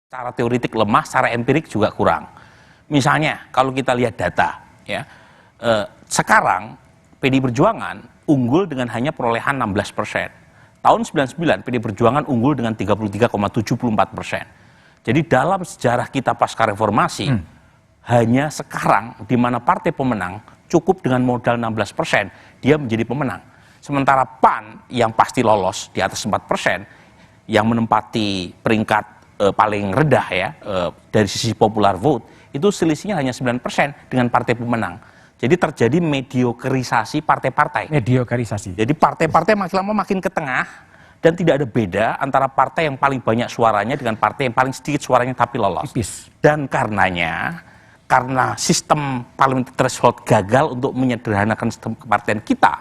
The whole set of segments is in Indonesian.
Secara teoritik lemah, secara empirik juga kurang. Misalnya kalau kita lihat data, ya sekarang PDI Perjuangan unggul dengan hanya perolehan 16%. Tahun 99 PDI Perjuangan unggul dengan 33,74%. Jadi dalam sejarah kita pasca reformasi, hanya sekarang di mana partai pemenang cukup dengan modal 16%, dia menjadi pemenang. Sementara PAN yang pasti lolos di atas 4%, yang menempati peringkat paling rendah ya dari sisi popular vote, itu selisihnya hanya 9% dengan partai pemenang. Jadi terjadi mediokerisasi partai-partai. Mediokerisasi. Jadi partai-partai makin lama makin ke tengah dan tidak ada beda antara partai yang paling banyak suaranya dengan partai yang paling sedikit suaranya tapi lolos. Tipis. Dan karena sistem parliamentary threshold gagal untuk menyederhanakan sistem kepartian kita,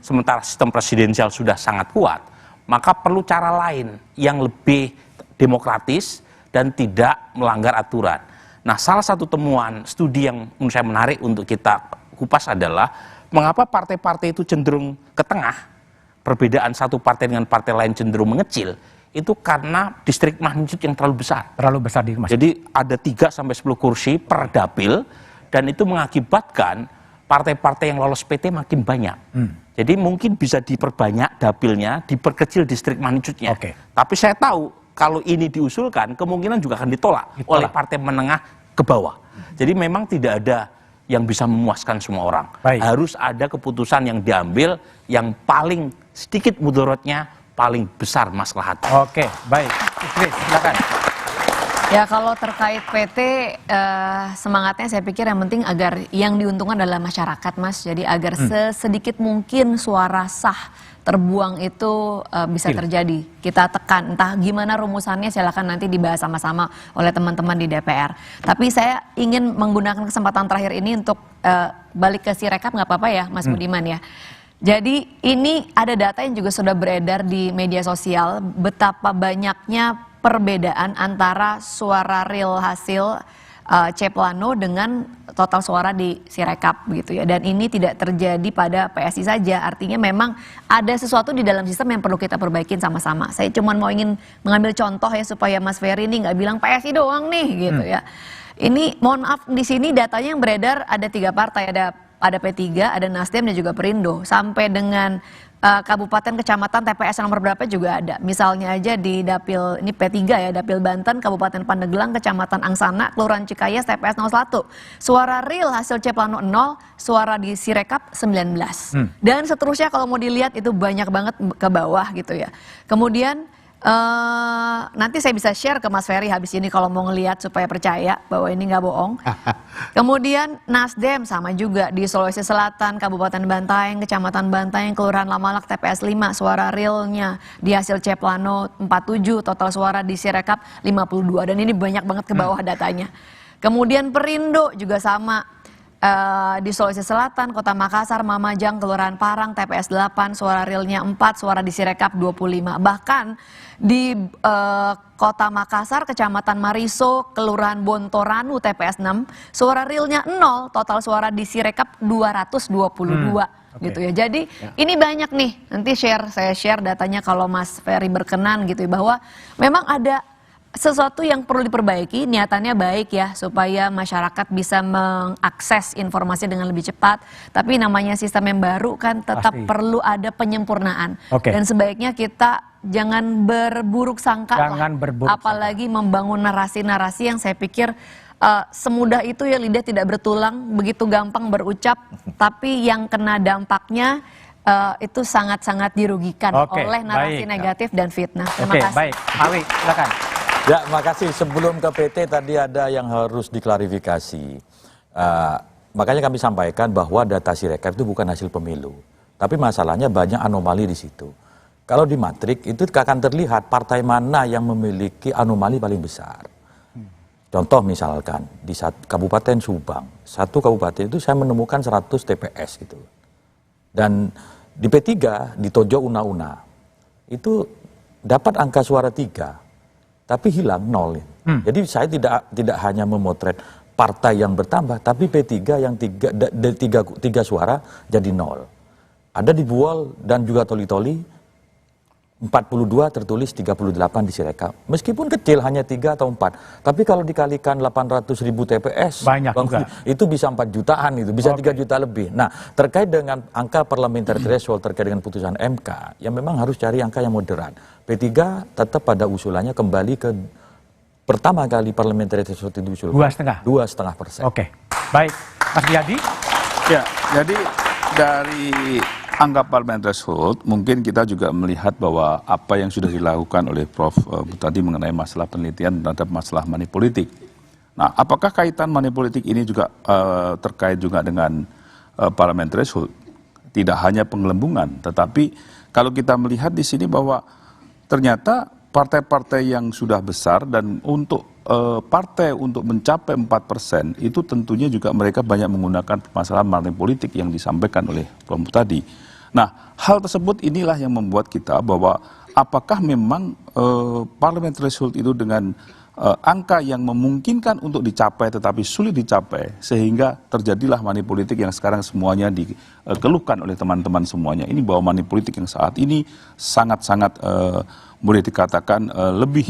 sementara sistem presidensial sudah sangat kuat, maka perlu cara lain yang lebih demokratis dan tidak melanggar aturan. Nah, salah satu temuan studi yang menurut saya menarik untuk kita kupas adalah mengapa partai-partai itu cenderung ke tengah, perbedaan satu partai dengan partai lain cenderung mengecil, itu karena distrik magnitude yang terlalu besar. Terlalu besar di Mas. Jadi ada 3-10 kursi per dapil dan itu mengakibatkan partai-partai yang lolos PT makin banyak. Jadi mungkin bisa diperbanyak dapilnya, diperkecil distrik magnitude-nya. Oke. Tapi saya tahu kalau ini diusulkan, kemungkinan juga akan ditolak oleh partai menengah ke bawah. Jadi memang tidak ada yang bisa memuaskan semua orang. Baik. Harus ada keputusan yang diambil yang paling sedikit mudorotnya, paling besar maslahatnya. Oke, baik. Chris, silakan. Ya, kalau terkait PT, semangatnya saya pikir yang penting agar yang diuntungkan adalah masyarakat, Mas. Jadi agar sesedikit mungkin suara sah terbuang itu bisa terjadi. Kita tekan, entah gimana rumusannya silakan nanti dibahas sama-sama oleh teman-teman di DPR. Tapi saya ingin menggunakan kesempatan terakhir ini untuk balik ke Sirekap, nggak apa-apa ya Mas Budiman ya. Jadi ini ada data yang juga sudah beredar di media sosial, betapa banyaknya perbedaan antara suara real hasil C Plano dengan total suara di Sirekap begitu ya. Dan ini tidak terjadi pada PSI saja, artinya memang ada sesuatu di dalam sistem yang perlu kita perbaikin sama-sama. Saya cuma mau ingin mengambil contoh ya supaya Mas Ferry ini nggak bilang PSI doang nih gitu ya. Ini mohon maaf di sini datanya yang beredar ada 3 partai, ada P3, ada Nasdem dan juga Perindo. Sampai dengan kabupaten, kecamatan, TPS nomor berapa juga ada. Misalnya aja di dapil, ini P3 ya, dapil Banten, Kabupaten Pandeglang, Kecamatan Angsana, Kelurahan Cikayas, TPS 01. Suara real hasil C Plano 0, suara di Sirekap 19. Dan seterusnya kalau mau dilihat itu banyak banget ke bawah gitu ya. Kemudian nanti saya bisa share ke Mas Ferry habis ini kalau mau ngelihat supaya percaya bahwa ini nggak bohong. Kemudian Nasdem sama juga di Sulawesi Selatan, Kabupaten Bantaeng, Kecamatan Bantaeng, Kelurahan Lamalak, TPS 5, suara realnya di hasil C Plano 47, total suara di Sirekap 52 dan ini banyak banget ke bawah datanya. Kemudian Perindo juga sama. Di Sulawesi Selatan, Kota Makassar, Mamajang, Kelurahan Parang, TPS 8, suara realnya 4, suara di Sirekap 25. Bahkan di Kota Makassar, Kecamatan Mariso, Kelurahan Bontoranu, TPS 6, suara realnya 0, total suara di Sirekap 222. Gitu ya. Jadi ini banyak nih, nanti saya share datanya kalau Mas Ferry berkenan gitu ya, bahwa memang ada sesuatu yang perlu diperbaiki, niatannya baik ya supaya masyarakat bisa mengakses informasi dengan lebih cepat, tapi namanya sistem yang baru kan tetap perlu ada penyempurnaan. Dan sebaiknya kita jangan berburuk sangka apalagi membangun narasi-narasi yang saya pikir semudah itu ya lidah tidak bertulang, begitu gampang berucap, tapi yang kena dampaknya itu sangat-sangat dirugikan oleh narasi negatif dan fitnah. Terima kasih. Baik, Awi, silakan. Ya, makasih. Sebelum ke PT tadi ada yang harus diklarifikasi. Makanya kami sampaikan bahwa data Sirekap itu bukan hasil pemilu. Tapi masalahnya banyak anomali di situ. Kalau di matrik itu akan terlihat partai mana yang memiliki anomali paling besar. Contoh misalkan di Kabupaten Subang, satu kabupaten itu saya menemukan 100 TPS gitu. Dan di P3 di Tojo Una-Una itu dapat angka suara 3. Tapi hilang 0. Jadi saya tidak hanya memotret partai yang bertambah, tapi P3 yang 3 suara jadi 0. Ada di Buol dan juga Toli-Toli 42 tertulis 38 di Sirekap. Meskipun kecil hanya 3 atau 4. Tapi kalau dikalikan 800 ribu TPS, banyak juga. itu bisa 4 jutaan, itu bisa 3 juta lebih. Nah, terkait dengan angka parliamentary threshold, terkait dengan putusan MK, ya memang harus cari angka yang moderat. P3 tetap pada usulannya kembali ke pertama kali parliamentary threshold itu diusulkan. 2,5%. Oke, baik. Mas Riyadi? Ya, jadi dari angka parliamentary threshold, mungkin kita juga melihat bahwa apa yang sudah dilakukan oleh Prof. Tadi mengenai masalah penelitian terhadap masalah money politik. Nah, apakah kaitan money politik ini juga terkait juga dengan parliamentary threshold? Tidak hanya penggelembungan, tetapi kalau kita melihat di sini bahwa ternyata partai-partai yang sudah besar dan untuk partai untuk mencapai 4% itu tentunya juga mereka banyak menggunakan permasalahan money politik yang disampaikan oleh Prof. tadi. Nah, hal tersebut inilah yang membuat kita bahwa apakah memang parliamentary threshold itu dengan angka yang memungkinkan untuk dicapai tetapi sulit dicapai sehingga terjadilah money politik yang sekarang semuanya dikeluhkan oleh teman-teman semuanya. Ini bahwa money politik yang saat ini sangat-sangat boleh dikatakan lebih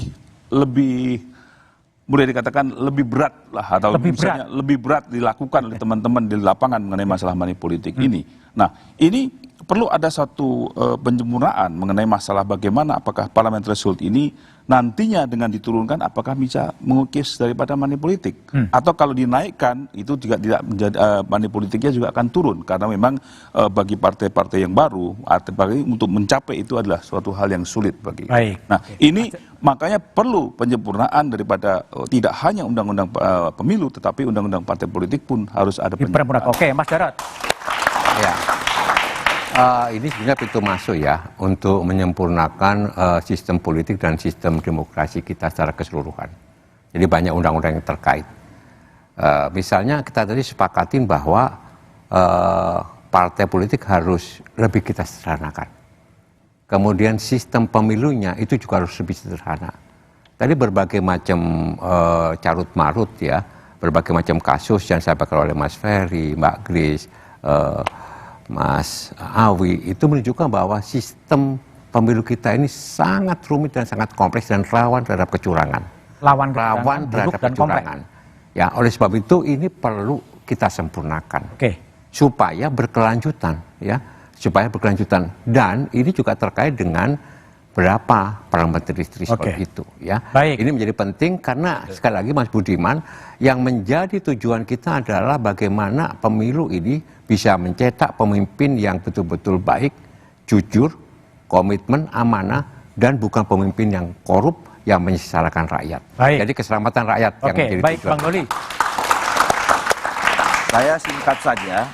berat lah atau lebih berat dilakukan oleh teman-teman di lapangan mengenai masalah money politik ini. Nah, ini perlu ada satu penyempurnaan mengenai masalah bagaimana apakah parliamentary threshold ini nantinya dengan diturunkan apakah bisa mengukis daripada money politik atau kalau dinaikkan itu juga tidak menjadi money politiknya juga akan turun karena memang bagi partai-partai yang baru untuk mencapai itu adalah suatu hal yang sulit bagi. Baik. Nah, ini makanya perlu penyempurnaan daripada tidak hanya undang-undang pemilu tetapi undang-undang partai politik pun harus ada penyempurnaan. Oke, Mas Jarod. Ya. Ini sebenarnya pintu masuk ya untuk menyempurnakan sistem politik dan sistem demokrasi kita secara keseluruhan. Jadi banyak undang-undang yang terkait. Misalnya kita tadi sepakatin bahwa partai politik harus lebih kita sederhanakan. Kemudian sistem pemilunya itu juga harus lebih sederhana. Tadi berbagai macam carut marut ya, berbagai macam kasus yang disampaikan oleh Mas Ferry, Mbak Grace, Mas Awi itu menunjukkan bahwa sistem pemilu kita ini sangat rumit dan sangat kompleks dan rawan terhadap kecurangan. Rawan terhadap kecurangan. Ya, oleh sebab itu ini perlu kita sempurnakan. Supaya berkelanjutan ya, supaya berkelanjutan dan ini juga terkait dengan berapa parliamentary threshold itu ya. Baik. Ini menjadi penting karena sekali lagi Mas Budiman yang menjadi tujuan kita adalah bagaimana pemilu ini bisa mencetak pemimpin yang betul-betul baik, jujur, komitmen, amanah dan bukan pemimpin yang korup yang menyengsarakan rakyat. Baik. Jadi keselamatan rakyat yang menjadi baik, tujuan. Bang Doli. Saya singkat saja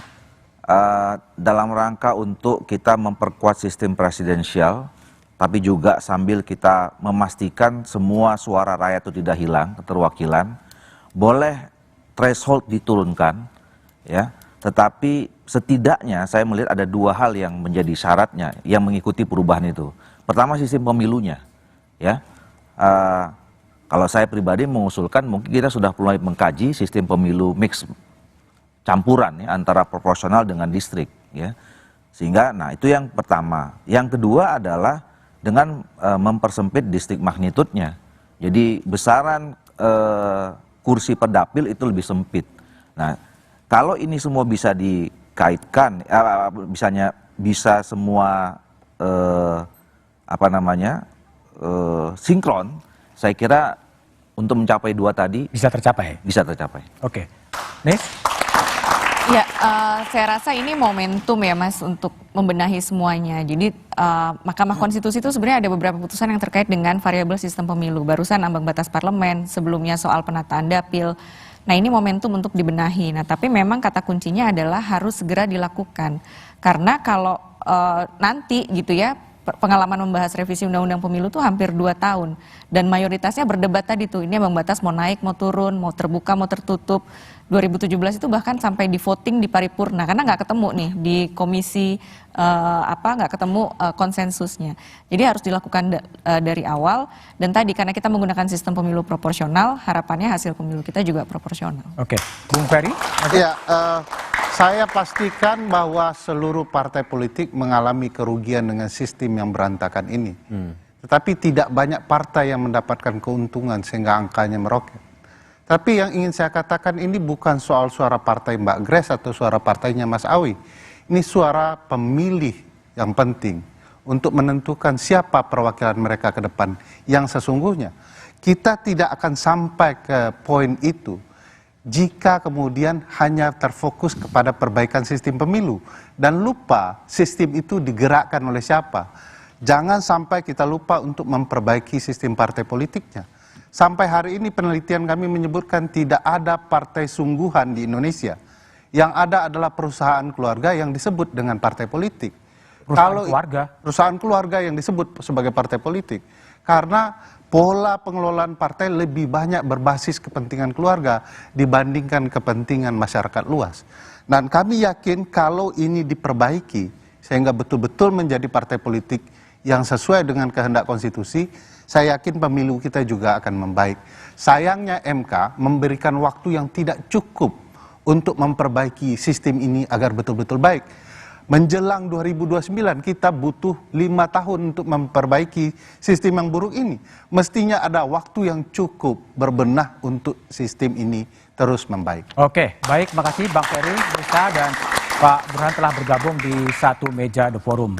dalam rangka untuk kita memperkuat sistem presidensial tapi juga sambil kita memastikan semua suara rakyat itu tidak hilang, keterwakilan, boleh threshold diturunkan, ya. Tetapi setidaknya saya melihat ada dua hal yang menjadi syaratnya yang mengikuti perubahan itu. Pertama sistem pemilunya, ya. Kalau saya pribadi mengusulkan mungkin kita sudah mulai mengkaji sistem pemilu mix campuran ya, antara proporsional dengan distrik, ya. Sehingga, nah itu yang pertama. Yang kedua adalah dengan mempersempit distrik magnitudenya. Jadi besaran kursi per dapil itu lebih sempit. Nah, kalau ini semua bisa dikaitkan, bisa semua sinkron, saya kira untuk mencapai dua tadi bisa tercapai. Bisa tercapai. Oke, Nis? Ya, saya rasa ini momentum ya Mas untuk membenahi semuanya. Jadi Mahkamah Konstitusi itu sebenarnya ada beberapa putusan yang terkait dengan variabel sistem pemilu. Barusan ambang batas parlemen, sebelumnya soal penataan dapil. Nah ini momentum untuk dibenahi. Nah tapi memang kata kuncinya adalah harus segera dilakukan. Karena kalau nanti gitu ya, pengalaman membahas revisi undang-undang pemilu tuh hampir 2 tahun. Dan mayoritasnya berdebat tadi tuh, ini ambang batas mau naik, mau turun, mau terbuka, mau tertutup. 2017 itu bahkan sampai di voting di paripurna, karena nggak ketemu nih di komisi nggak ketemu konsensusnya. Jadi harus dilakukan dari awal. Dan tadi karena kita menggunakan sistem pemilu proporsional, harapannya hasil pemilu kita juga proporsional. Oke, Bung Ferry? Ya, Saya pastikan bahwa seluruh partai politik mengalami kerugian dengan sistem yang berantakan ini. Tetapi tidak banyak partai yang mendapatkan keuntungan sehingga angkanya meroket. Tapi yang ingin saya katakan ini bukan soal suara partai Mbak Grace atau suara partainya Mas Awi. Ini suara pemilih yang penting untuk menentukan siapa perwakilan mereka ke depan yang sesungguhnya. Kita tidak akan sampai ke poin itu jika kemudian hanya terfokus kepada perbaikan sistem pemilu dan lupa sistem itu digerakkan oleh siapa. Jangan sampai kita lupa untuk memperbaiki sistem partai politiknya. Sampai hari ini penelitian kami menyebutkan tidak ada partai sungguhan di Indonesia. Yang ada adalah perusahaan keluarga yang disebut dengan partai politik. Perusahaan keluarga yang disebut sebagai partai politik. Karena pola pengelolaan partai lebih banyak berbasis kepentingan keluarga dibandingkan kepentingan masyarakat luas. Dan kami yakin kalau ini diperbaiki sehingga betul-betul menjadi partai politik yang sesuai dengan kehendak konstitusi, saya yakin pemilu kita juga akan membaik. Sayangnya MK memberikan waktu yang tidak cukup untuk memperbaiki sistem ini agar betul-betul baik. Menjelang 2029 kita butuh 5 tahun untuk memperbaiki sistem yang buruk ini. Mestinya ada waktu yang cukup berbenah untuk sistem ini terus membaik. Oke, baik, makasih Bang Ferry, Risa, dan Pak Burhan telah bergabung di satu meja The Forum.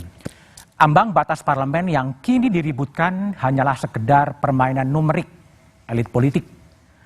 Ambang batas parlemen yang kini diributkan hanyalah sekedar permainan numerik elit politik.